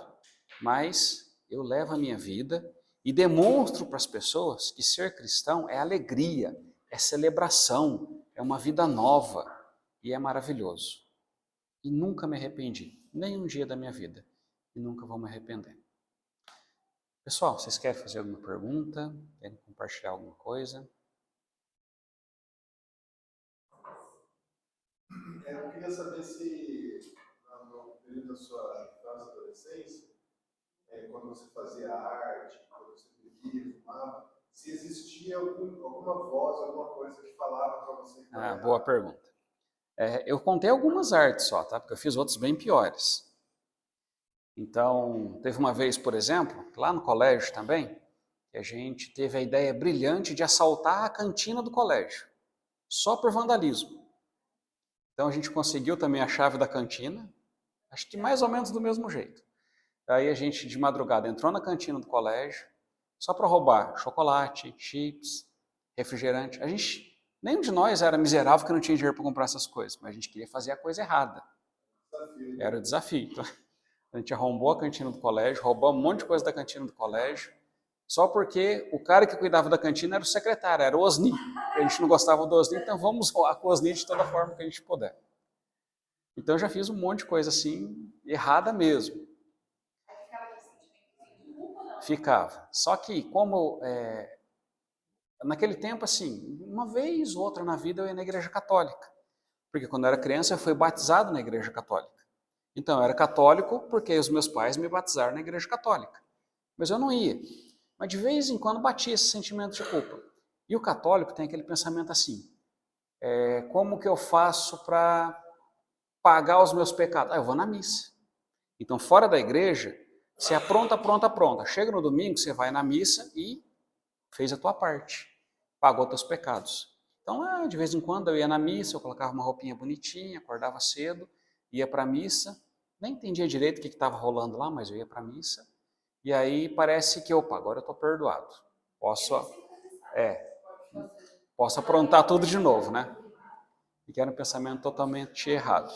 mas eu levo a minha vida e demonstro para as pessoas que ser cristão é alegria, é celebração, é uma vida nova e é maravilhoso. E nunca me arrependi, nem um dia da minha vida, e nunca vou me arrepender. Pessoal, vocês querem fazer alguma pergunta? Querem compartilhar alguma coisa? Eu queria saber se, no período da sua infância e adolescência, quando você fazia arte, quando você bebia, fumava, se existia alguma voz, alguma coisa que falava para você que estava Boa errado. pergunta. Eu contei algumas artes só, tá? Porque eu fiz outros bem piores. Então, teve uma vez, por exemplo, lá no colégio também, que a gente teve a ideia brilhante de assaltar a cantina do colégio, só por vandalismo. Então a gente conseguiu também a chave da cantina, acho que mais ou menos do mesmo jeito. Aí a gente, de madrugada, entrou na cantina do colégio, só para roubar chocolate, chips, refrigerante. Nenhum de nós era miserável que não tinha dinheiro para comprar essas coisas, mas a gente queria fazer a coisa errada. Desafio. Era o desafio. Então, a gente arrombou a cantina do colégio, roubou um monte de coisa da cantina do colégio, só porque o cara que cuidava da cantina era o secretário, era o Osni. A gente não gostava do Osni, então vamos zoar com o Osni de toda forma que a gente puder. Então eu já fiz um monte de coisa assim, errada mesmo. Ficava. Só que como naquele tempo, assim, uma vez ou outra na vida eu ia na igreja católica. Porque quando eu era criança eu fui batizado na igreja católica. Então eu era católico porque os meus pais me batizaram na igreja católica. Mas eu não ia. Mas de vez em quando batia esse sentimento de culpa. E o católico tem aquele pensamento assim, como que eu faço para pagar os meus pecados? Eu vou na missa. Então fora da igreja, você apronta, pronta, pronta. Chega no domingo, você vai na missa e fez a tua parte. Pagou teus pecados. Então, de vez em quando eu ia na missa, eu colocava uma roupinha bonitinha, acordava cedo, ia para a missa, nem entendia direito o que estava rolando lá, mas eu ia para a missa, e aí parece que, opa, agora eu estou perdoado. Posso, é, posso aprontar tudo de novo, né? E que era um pensamento totalmente errado.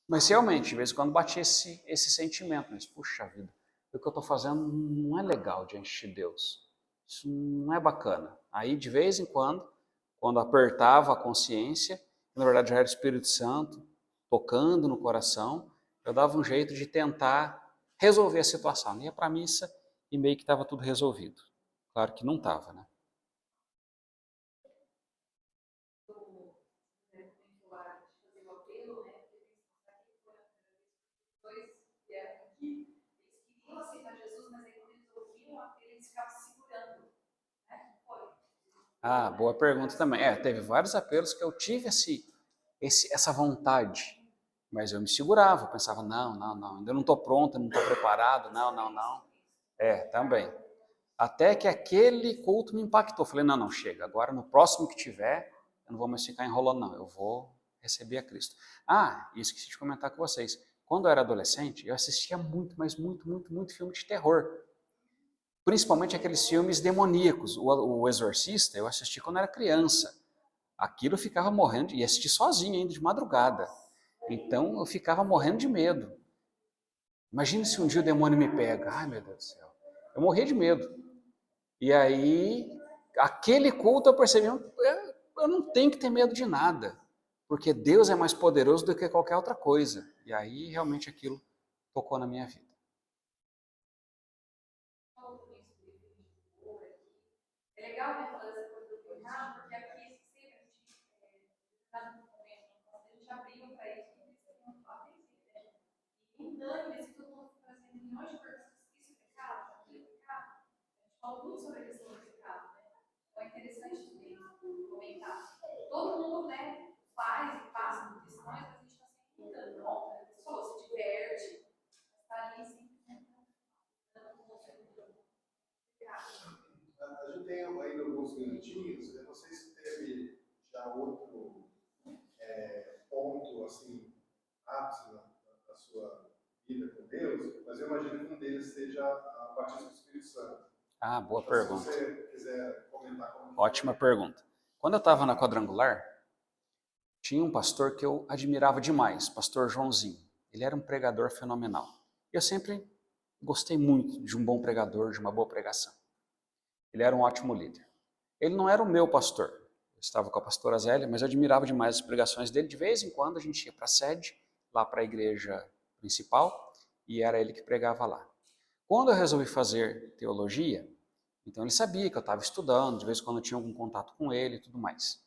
Mas realmente, de vez em quando batia esse sentimento, mas puxa vida, o que eu estou fazendo não é legal diante de Deus. Isso não é bacana. Aí, de vez em quando apertava a consciência, que na verdade já era o Espírito Santo tocando no coração, eu dava um jeito de tentar resolver a situação. Ia para a missa e meio que estava tudo resolvido. Claro que não estava, né? Boa pergunta também. Teve vários apelos que eu tive essa vontade, mas eu me segurava, eu pensava, não, não, não, ainda não estou pronto, não estou preparado, não, não, não. Também. Até que aquele culto me impactou. Falei, não, não, chega, agora no próximo que tiver, eu não vou mais ficar enrolando, não, eu vou receber a Cristo. E esqueci de comentar com vocês. Quando eu era adolescente, eu assistia muito, mas muito, muito, muito filme de terror. Principalmente aqueles filmes demoníacos. O Exorcista eu assisti quando era criança. Aquilo eu ficava morrendo, e assisti sozinho ainda de madrugada. Então eu ficava morrendo de medo. Imagina se um dia o demônio me pega. Ai, meu Deus do céu. Eu morria de medo. E aí, aquele culto eu percebi, eu não tenho que ter medo de nada, porque Deus é mais poderoso do que qualquer outra coisa. E aí, realmente, aquilo tocou na minha vida. A tem ainda alguns minutinhos, eu não sei se teve já outro ponto, assim, ápice na sua vida com Deus, mas eu imagino que um deles seja a batismo do Espírito Santo. Ah, boa Então, pergunta. se você quiser comentar como... Ótima pergunta. Quando eu estava na Quadrangular, tinha um pastor que eu admirava demais, pastor Joãozinho. Ele era um pregador fenomenal. Eu sempre gostei muito de um bom pregador, de uma boa pregação. Ele era um ótimo líder. Ele não era o meu pastor. Eu estava com a pastora Zélia, mas eu admirava demais as pregações dele. De vez em quando a gente ia para a sede, lá para a igreja principal, e era ele que pregava lá. Quando eu resolvi fazer teologia, então ele sabia que eu estava estudando, de vez em quando eu tinha algum contato com ele e tudo mais.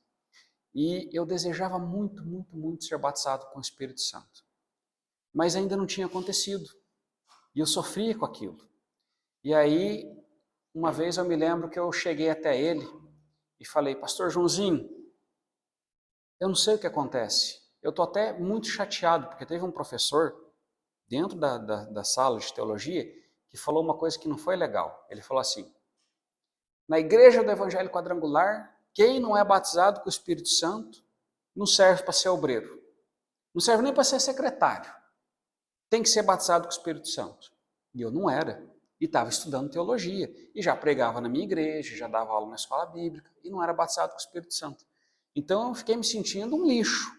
E eu desejava muito, muito, muito ser batizado com o Espírito Santo. Mas ainda não tinha acontecido. E eu sofria com aquilo. E aí, uma vez eu me lembro que eu cheguei até ele e falei, pastor Joãozinho, eu não sei o que acontece. Eu estou até muito chateado, porque teve um professor dentro da sala de teologia que falou uma coisa que não foi legal. Ele falou assim, na igreja do Evangelho Quadrangular, quem não é batizado com o Espírito Santo não serve para ser obreiro. Não serve nem para ser secretário. Tem que ser batizado com o Espírito Santo. E eu não era. E estava estudando teologia. E já pregava na minha igreja, já dava aula na escola bíblica. E não era batizado com o Espírito Santo. Então eu fiquei me sentindo um lixo.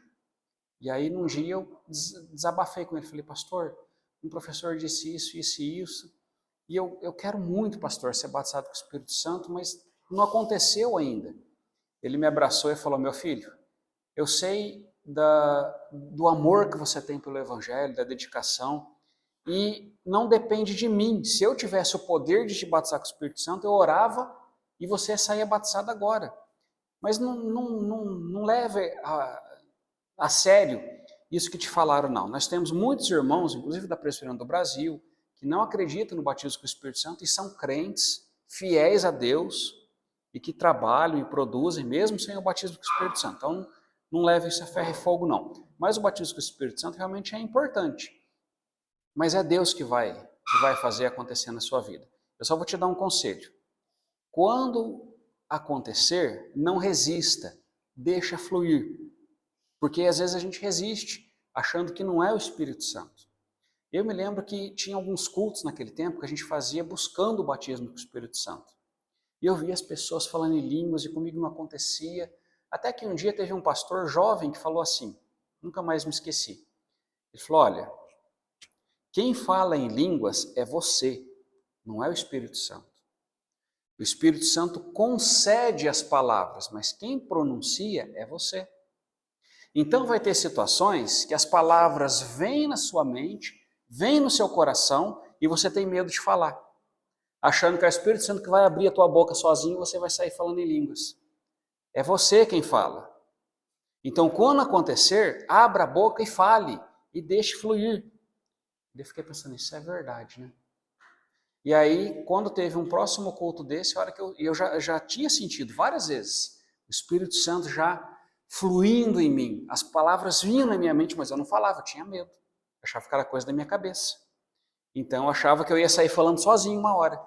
E aí num dia eu desabafei com ele. Falei, pastor, um professor disse isso, isso e isso. E eu quero muito, pastor, ser batizado com o Espírito Santo, mas não aconteceu ainda. Ele me abraçou e falou, meu filho, eu sei do amor que você tem pelo Evangelho, da dedicação, e não depende de mim. Se eu tivesse o poder de te batizar com o Espírito Santo, eu orava e você saía batizado agora. Mas não leve a sério isso que te falaram, não. Nós temos muitos irmãos, inclusive da Presbiteriana do Brasil, que não acreditam no batismo com o Espírito Santo e são crentes, fiéis a Deus, e que trabalham e produzem, mesmo sem o batismo com o Espírito Santo. Então, não leve isso a ferro e fogo, não. Mas o batismo com o Espírito Santo realmente é importante. Mas é Deus que vai fazer acontecer na sua vida. Eu só vou te dar um conselho. Quando acontecer, não resista, deixa fluir. Porque às vezes a gente resiste, achando que não é o Espírito Santo. Eu me lembro que tinha alguns cultos naquele tempo que a gente fazia buscando o batismo com o Espírito Santo. E eu via as pessoas falando em línguas e comigo não acontecia. Até que um dia teve um pastor jovem que falou assim, nunca mais me esqueci. Ele falou, olha, quem fala em línguas é você, não é o Espírito Santo. O Espírito Santo concede as palavras, mas quem pronuncia é você. Então vai ter situações que as palavras vêm na sua mente, vêm no seu coração e você tem medo de falar. Achando que é o Espírito Santo que vai abrir a tua boca sozinho e você vai sair falando em línguas. É você quem fala. Então, quando acontecer, abra a boca e fale, e deixe fluir. Eu fiquei pensando, isso é verdade, né? E aí, quando teve um próximo culto desse, a hora que eu já tinha sentido várias vezes, o Espírito Santo já fluindo em mim. As palavras vinham na minha mente, mas eu não falava, eu tinha medo. Eu achava que era coisa da minha cabeça. Então eu achava que eu ia sair falando sozinho uma hora.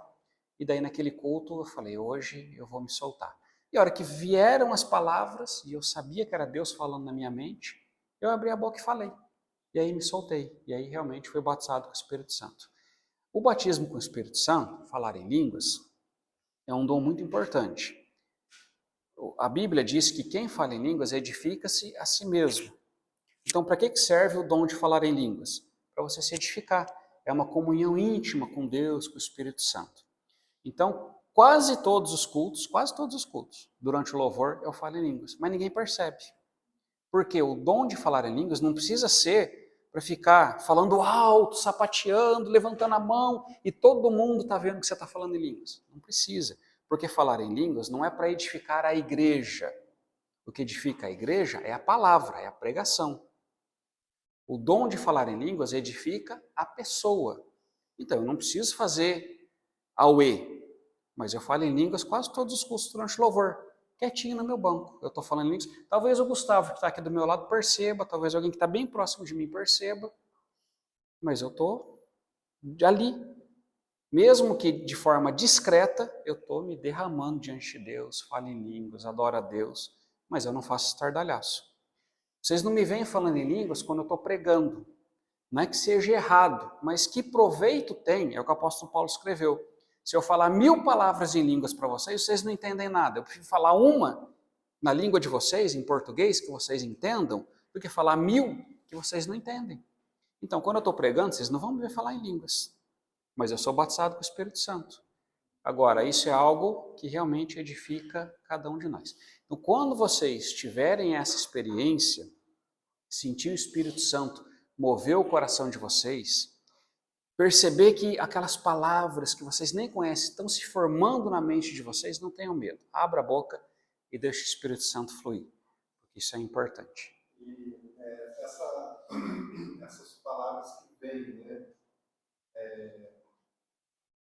E daí naquele culto eu falei, hoje eu vou me soltar. E a hora que vieram as palavras, e eu sabia que era Deus falando na minha mente, eu abri a boca e falei. E aí me soltei. E aí realmente fui batizado com o Espírito Santo. O batismo com o Espírito Santo, falar em línguas, é um dom muito importante. A Bíblia diz que quem fala em línguas edifica-se a si mesmo. Então para que serve o dom de falar em línguas? Para você se edificar. É uma comunhão íntima com Deus, com o Espírito Santo. Então, quase todos os cultos, durante o louvor eu falo em línguas, mas ninguém percebe. Porque o dom de falar em línguas não precisa ser para ficar falando alto, sapateando, levantando a mão e todo mundo está vendo que você está falando em línguas. Não precisa, porque falar em línguas não é para edificar a igreja. O que edifica a igreja é a palavra, é a pregação. O dom de falar em línguas edifica a pessoa. Então, eu não preciso fazer auê, mas eu falo em línguas quase todos os cultos durante o louvor, quietinho no meu banco. Eu estou falando em línguas. Talvez o Gustavo, que está aqui do meu lado, perceba, talvez alguém que está bem próximo de mim perceba, mas eu estou ali. Mesmo que de forma discreta, eu estou me derramando diante de Deus, falo em línguas, adoro a Deus, mas eu não faço estardalhaço. Vocês não me veem falando em línguas quando eu estou pregando. Não é que seja errado, mas que proveito tem, é o que o apóstolo Paulo escreveu. Se eu falar 1000 palavras em línguas para vocês, vocês não entendem nada. Eu prefiro falar uma na língua de vocês, em português, que vocês entendam, do que falar 1000 que vocês não entendem. Então, quando eu estou pregando, vocês não vão me ver falar em línguas, mas eu sou batizado com o Espírito Santo. Agora, isso é algo que realmente edifica cada um de nós. Então, quando vocês tiverem essa experiência, sentir o Espírito Santo mover o coração de vocês, perceber que aquelas palavras que vocês nem conhecem estão se formando na mente de vocês, não tenham medo. Abra a boca e deixe o Espírito Santo fluir, porque isso é importante. E essas palavras que vêm, né,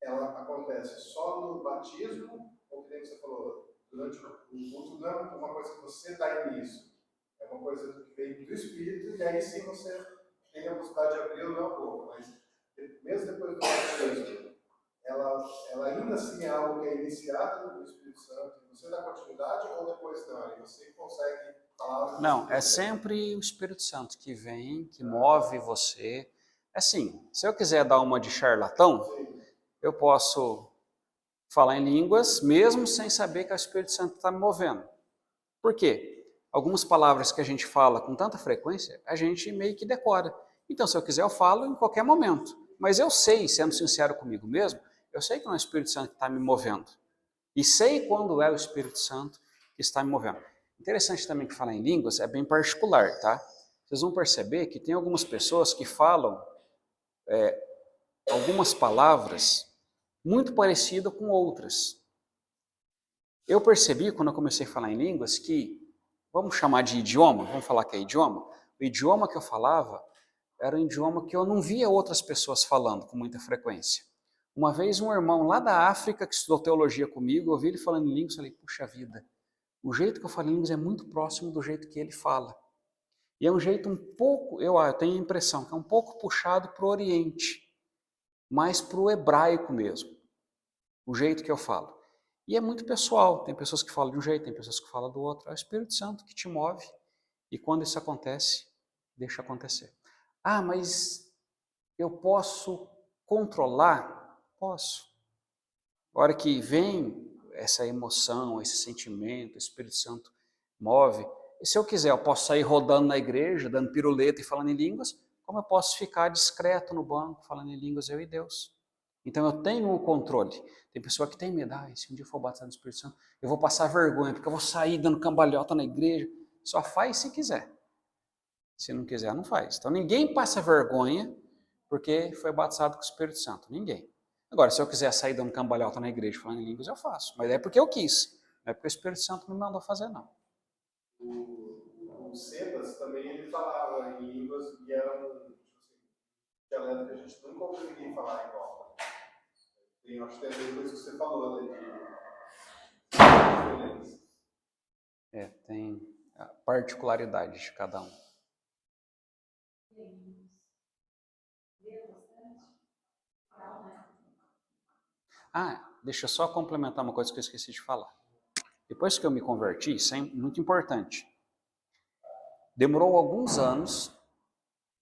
ela acontece só no batismo, ou que nem você falou, durante o culto, não é uma coisa que você dá início, é uma coisa que vem do Espírito, e aí sim você tem a possibilidade de abrir ou não a boca, mas mesmo depois do batismo, ela ainda assim é algo que é iniciado no Espírito Santo, você dá continuidade ou depois não, aí você consegue falar... Não, é sempre o Espírito Santo que vem, que move você. Assim, se eu quiser dar uma de charlatão, eu posso falar em línguas, mesmo sem saber que o Espírito Santo está me movendo. Por quê? Algumas palavras que a gente fala com tanta frequência, a gente meio que decora. Então, se eu quiser, eu falo em qualquer momento. Mas eu sei, sendo sincero comigo mesmo, eu sei que não é o Espírito Santo que está me movendo. E sei quando é o Espírito Santo que está me movendo. Interessante também que falar em línguas é bem particular, tá? Vocês vão perceber que tem algumas pessoas que falam algumas palavras muito parecidas com outras. Eu percebi, quando eu comecei a falar em línguas, que, vamos chamar de idioma, vamos falar que é idioma, o idioma que eu falava era um idioma que eu não via outras pessoas falando com muita frequência. Uma vez um irmão lá da África, que estudou teologia comigo, eu ouvi ele falando em línguas, falei, puxa vida, o jeito que eu falo em línguas é muito próximo do jeito que ele fala. E é um jeito um pouco, eu tenho a impressão, que é um pouco puxado para o Oriente, mais para o hebraico mesmo, o jeito que eu falo. E é muito pessoal, tem pessoas que falam de um jeito, tem pessoas que falam do outro. É o Espírito Santo que te move, e quando isso acontece, deixa acontecer. Ah, mas eu posso controlar? Posso. A hora que vem essa emoção, esse sentimento, o Espírito Santo move. E se eu quiser, eu posso sair rodando na igreja, dando piruleta e falando em línguas, como eu posso ficar discreto no banco, falando em línguas, eu e Deus. Então eu tenho o controle. Tem pessoa que tem medo, se um dia eu for batizado no Espírito Santo, eu vou passar vergonha, porque eu vou sair dando cambalhota na igreja. Só faz se quiser. Se não quiser, não faz. Então ninguém passa vergonha porque foi batizado com o Espírito Santo. Ninguém. Agora, se eu quiser sair dando cambalhota na igreja falando em línguas, eu faço. Mas é porque eu quis. Não é porque o Espírito Santo me mandou fazer, não. O Sebas também ele falava em línguas e era um dialeto que a gente nunca ouviu ninguém falar igual. Tem, acho que tem a ver com isso que você falou, né? Tem a particularidade de cada um. Deixa eu só complementar uma coisa que eu esqueci de falar. Depois que eu me converti, isso é muito importante. Demorou alguns anos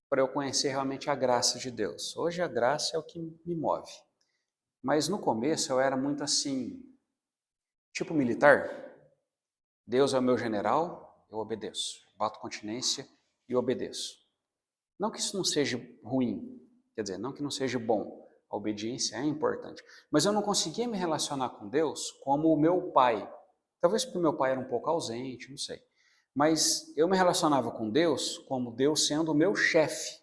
para eu conhecer realmente a graça de Deus. Hoje a graça é o que me move. Mas no começo eu era muito assim, tipo militar. Deus é o meu general, eu obedeço. Bato continência e obedeço. Não que isso não seja ruim, quer dizer, não que não seja bom. A obediência é importante. Mas eu não conseguia me relacionar com Deus como o meu pai. Talvez porque o meu pai era um pouco ausente, não sei. Mas eu me relacionava com Deus como Deus sendo o meu chefe,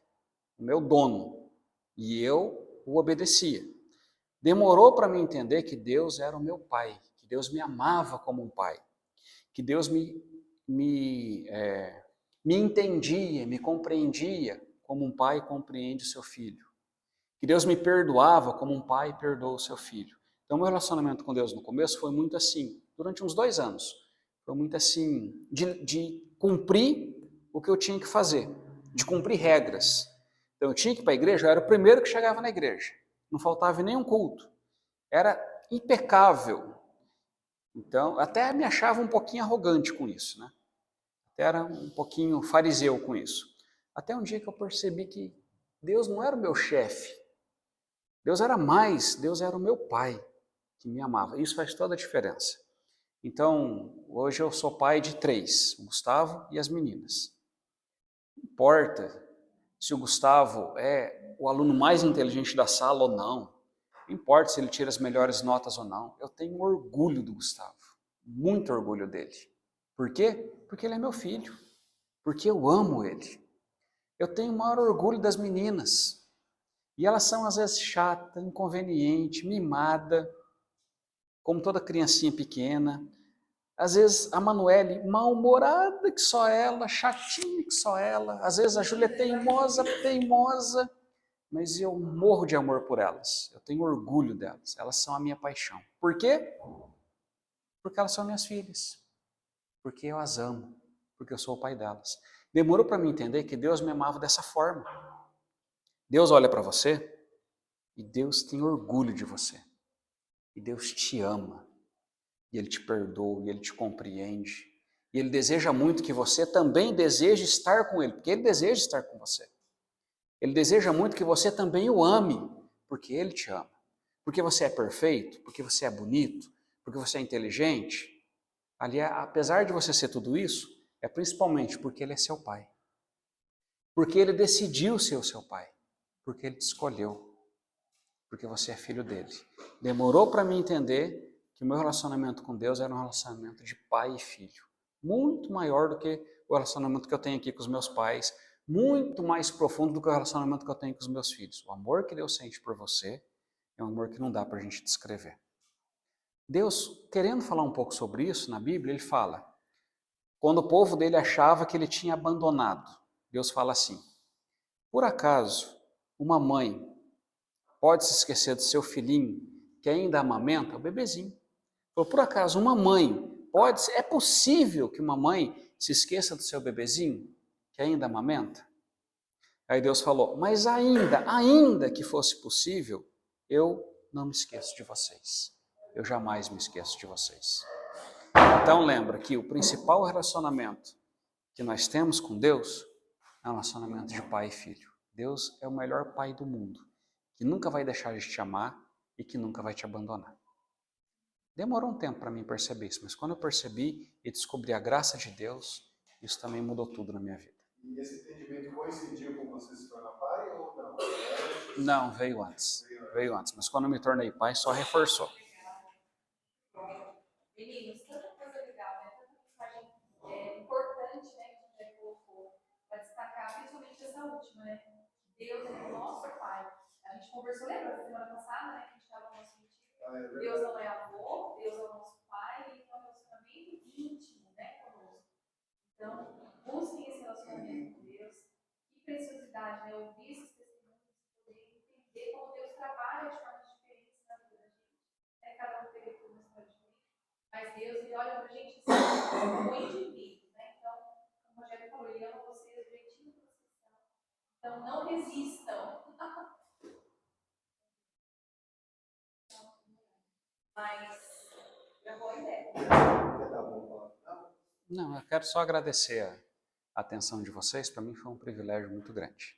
o meu dono. E eu o obedecia. Demorou para mim entender que Deus era o meu pai, que Deus me amava como um pai, que Deus me entendia, me compreendia como um pai compreende o seu filho. Que Deus me perdoava como um pai perdoa o seu filho. Então, meu relacionamento com Deus no começo foi muito assim, durante uns 2 anos. Foi muito assim, de cumprir o que eu tinha que fazer, de cumprir regras. Então, eu tinha que ir para a igreja, eu era o primeiro que chegava na igreja. Não faltava nenhum culto. Era impecável. Então, até me achava um pouquinho arrogante com isso, né? Até era um pouquinho fariseu com isso. Até um dia que eu percebi que Deus não era o meu chefe. Deus era mais, Deus era o meu pai que me amava. Isso faz toda a diferença. Então, hoje eu sou pai de 3, o Gustavo e as meninas. Não importa se o Gustavo é o aluno mais inteligente da sala ou não. Não importa se ele tira as melhores notas ou não. Eu tenho orgulho do Gustavo. Muito orgulho dele. Por quê? Porque ele é meu filho. Porque eu amo ele. Eu tenho o maior orgulho das meninas. E elas são às vezes chata, inconveniente, mimada, como toda criancinha pequena. Às vezes a Manuele mal-humorada que só ela, chatinha que só ela. Às vezes a Júlia teimosa, teimosa. Mas eu morro de amor por elas. Eu tenho orgulho delas. Elas são a minha paixão. Por quê? Porque elas são minhas filhas. Porque eu as amo. Porque eu sou o pai delas. Demorou para mim entender que Deus me amava dessa forma. Deus olha para você e Deus tem orgulho de você. E Deus te ama. E Ele te perdoa, e Ele te compreende. E Ele deseja muito que você também deseje estar com Ele, porque Ele deseja estar com você. Ele deseja muito que você também o ame, porque Ele te ama. Porque você é perfeito, porque você é bonito, porque você é inteligente. Ali, apesar de você ser tudo isso, é principalmente porque Ele é seu pai. Porque Ele decidiu ser o seu pai. Porque Ele te escolheu. Porque você é filho dele. Demorou para mim entender que o meu relacionamento com Deus era um relacionamento de pai e filho. Muito maior do que o relacionamento que eu tenho aqui com os meus pais. Muito mais profundo do que o relacionamento que eu tenho com os meus filhos. O amor que Deus sente por você é um amor que não dá para a gente descrever. Deus, querendo falar um pouco sobre isso na Bíblia, Ele fala, quando o povo dele achava que Ele tinha abandonado, Deus fala assim, por acaso uma mãe pode se esquecer do seu filhinho que ainda amamenta, o bebezinho? Por acaso uma mãe é possível que uma mãe se esqueça do seu bebezinho que ainda amamenta? Aí Deus falou, mas ainda que fosse possível, eu não me esqueço de vocês. Eu jamais me esqueço de vocês. Então lembra que o principal relacionamento que nós temos com Deus é um relacionamento de pai e filho. Deus é o melhor pai do mundo, que nunca vai deixar de te amar e que nunca vai te abandonar. Demorou um tempo para mim perceber isso, mas quando eu percebi e descobri a graça de Deus, isso também mudou tudo na minha vida. E esse entendimento coincidiu com você se tornar pai ou não? Não, veio antes. Veio antes, mas quando eu me tornei pai, só reforçou. Meninos, tanta coisa legal, né? Tanta mensagem importante, né? Que a gente colocou para destacar, principalmente essa última, né? Deus é o nosso pai. A gente conversou, lembra, semana passada, né? Que a gente estava no nosso retiro. Deus não é avô, Deus é o nosso pai, e é um relacionamento íntimo, né? Conosco. Então, busquem esse relacionamento com Deus. Que preciosidade, né? Ouvir esses testemunhos, poder entender como Deus trabalha de formas diferentes na vida da gente. Né? Cada um teve uma história diferente. Mas Deus, Ele olha para a gente como indivíduo, né? Então, como o Rogério falou, Ele ama vocês do jeitinho que vocês são. Então, não resistam. Mas, eu vou ideia. Não, eu quero só agradecer a atenção de vocês. Para mim foi um privilégio muito grande.